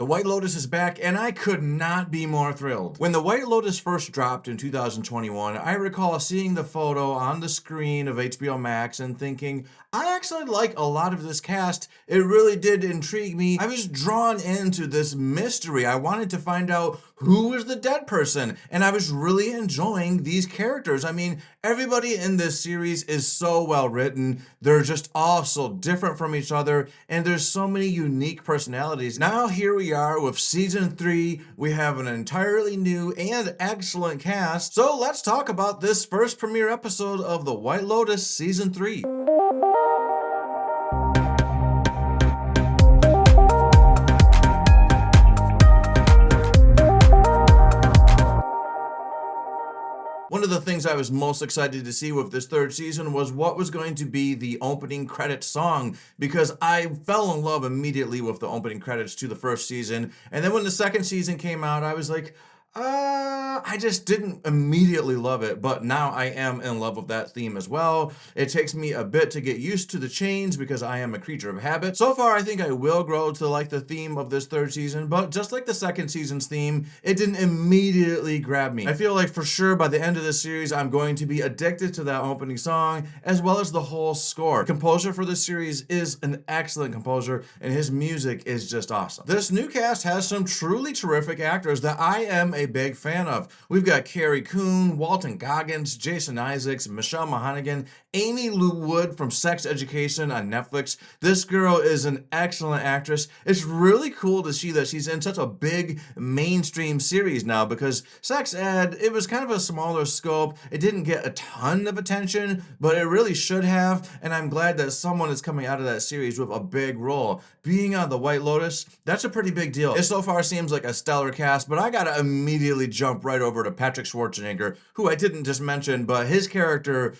The White Lotus is back, and I could not be more thrilled. When The White Lotus first dropped in 2021, I recall seeing the photo on the screen of HBO Max and thinking, I actually like a lot of this cast. It really did intrigue me. I was drawn into this mystery. I wanted to find out who was the dead person, and I was really enjoying these characters. I mean, everybody in this series is so well written. They're just all so different from each other, and there's so many unique personalities. Now here we are with season 3. We have an entirely new and excellent cast. So let's talk about this first premiere episode of The White Lotus season 3. One of the things I was most excited to see with this third season was what was going to be the opening credits song, because I fell in love immediately with the opening credits to the first season. And then when the second season came out, I was like, I just didn't immediately love it, but now I am in love with that theme as well. It takes me a bit to get used to the change because I am a creature of habit. So far, I think I will grow to like the theme of this third season, but just like the second season's theme, it didn't immediately grab me. I feel like for sure by the end of this series, I'm going to be addicted to that opening song as well as the whole score. The composer for this series is an excellent composer, and his music is just awesome. This new cast has some truly terrific actors that I am a big fan of. We've got Carrie Coon, Walton Goggins, Jason Isaacs, Michelle Monaghan, Aimee Lou Wood from Sex Education on Netflix. This girl is an excellent actress. It's really cool to see that she's in such a big mainstream series now, because Sex Ed, it was kind of a smaller scope. It didn't get a ton of attention, but it really should have, and I'm glad that someone is coming out of that series with a big role. Being on The White Lotus, that's a pretty big deal. It so far seems like a stellar cast, but I gotta immediately jump right over to Patrick Schwarzenegger, who I didn't just mention, but his character,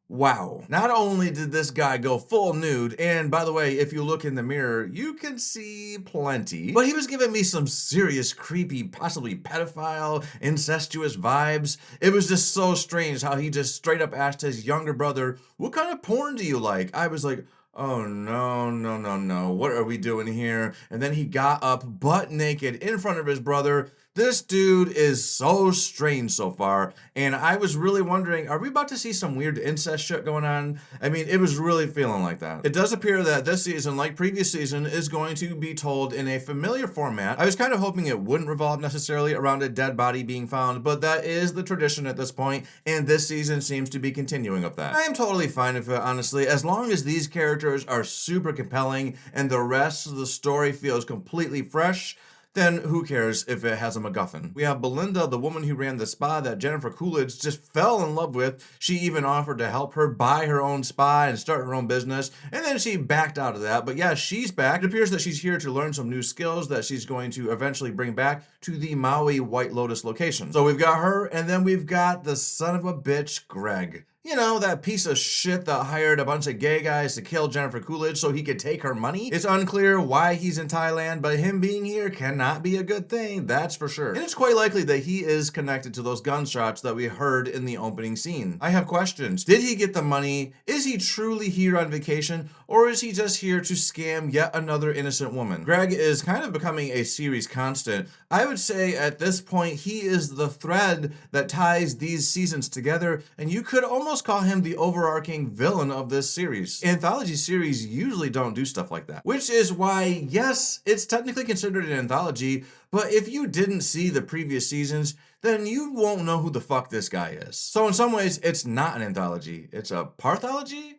wow. Not only did this guy go full nude, and by the way, if you look in the mirror, you can see plenty, but he was giving me some serious creepy, possibly pedophile, incestuous vibes. It was just so strange how he just straight up asked his younger brother, what kind of porn do you like? I was like, oh no, what are we doing here? And then he got up butt naked in front of his brother. This dude is so strange so far, and I was really wondering, are we about to see some weird incest shit going on? I mean, it was really feeling like that. It does appear that this season, like previous season, is going to be told in a familiar format. I was kind of hoping it wouldn't revolve necessarily around a dead body being found, but that is the tradition at this point, and this season seems to be continuing with that. I am totally fine with it, honestly, as long as these characters are super compelling and the rest of the story feels completely fresh. Then who cares if it has a MacGuffin? We have Belinda, the woman who ran the spa that Jennifer Coolidge just fell in love with. She even offered to help her buy her own spa and start her own business, and then she backed out of that. But yeah, she's back. It appears that she's here to learn some new skills that she's going to eventually bring back to the Maui White Lotus location. So we've got her, and then we've got the son of a bitch, Greg. You know, that piece of shit that hired a bunch of gay guys to kill Jennifer Coolidge so he could take her money. It's unclear why he's in Thailand, but him being here cannot be a good thing, that's for sure. And it's quite likely that he is connected to those gunshots that we heard in the opening scene. I have questions. Did he get the money? Is he truly here on vacation? Or is he just here to scam yet another innocent woman? Greg is kind of becoming a series constant. I would say at this point, he is the thread that ties these seasons together, and you could almost call him the overarching villain of this series. Anthology series usually don't do stuff like that, which is why, yes, it's technically considered an anthology, but if you didn't see the previous seasons, then you won't know who the fuck this guy is. So in some ways, it's not an anthology. It's a parthology?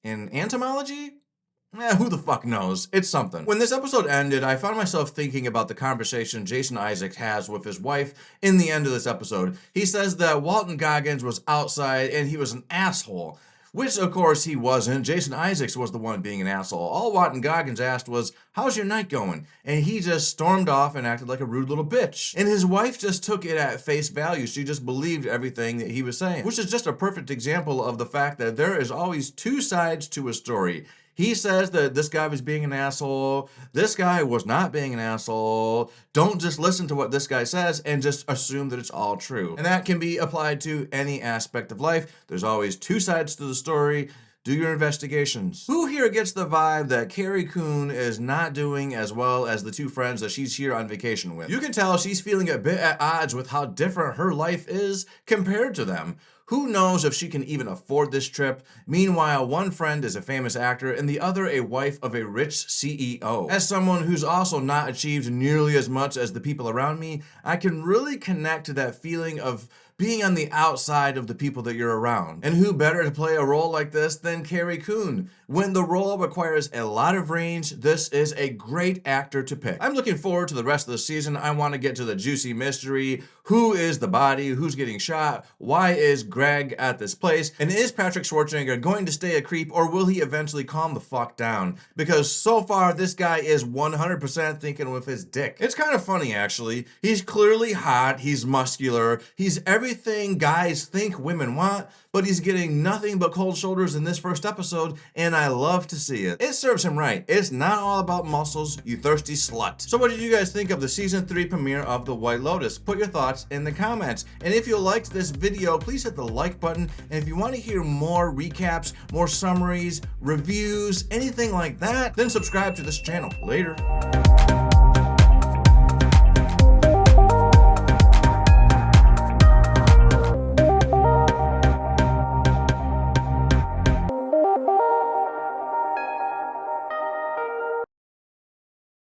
An entomology? Who the fuck knows? It's something. When this episode ended, I found myself thinking about the conversation Jason Isaacs has with his wife in the end of this episode. He says that Walton Goggins was outside and he was an asshole. Which, of course, he wasn't. Jason Isaacs was the one being an asshole. All Walton Goggins asked was, how's your night going? And he just stormed off and acted like a rude little bitch. And his wife just took it at face value. She just believed everything that he was saying. Which is just a perfect example of the fact that there is always two sides to a story. He says that this guy was being an asshole. This guy was not being an asshole. Don't just listen to what this guy says and just assume that it's all true. And that can be applied to any aspect of life. There's always two sides to the story. Do your investigations. Who here gets the vibe that Carrie Coon is not doing as well as the two friends that she's here on vacation with? You can tell she's feeling a bit at odds with how different her life is compared to them. Who knows if she can even afford this trip? Meanwhile, one friend is a famous actor and the other a wife of a rich CEO. As someone who's also not achieved nearly as much as the people around me, I can really connect to that feeling of being on the outside of the people that you're around. And who better to play a role like this than Carrie Coon? When the role requires a lot of range, this is a great actor to pick. I'm looking forward to the rest of the season. I want to get to the juicy mystery. Who is the body? Who's getting shot? Why is Greg at this place? And is Patrick Schwarzenegger going to stay a creep, or will he eventually calm the fuck down? Because so far, this guy is 100% thinking with his dick. It's kind of funny, actually. He's clearly hot, he's muscular, he's everything guys think women want, but he's getting nothing but cold shoulders in this first episode, and I love to see it. It serves him right. It's not all about muscles, you thirsty slut. So what did you guys think of the season 3 premiere of The White Lotus? Put your thoughts in the comments. And if you liked this video, please hit the like button. And if you want to hear more recaps, more summaries, reviews, anything like that, then subscribe to this channel. Later.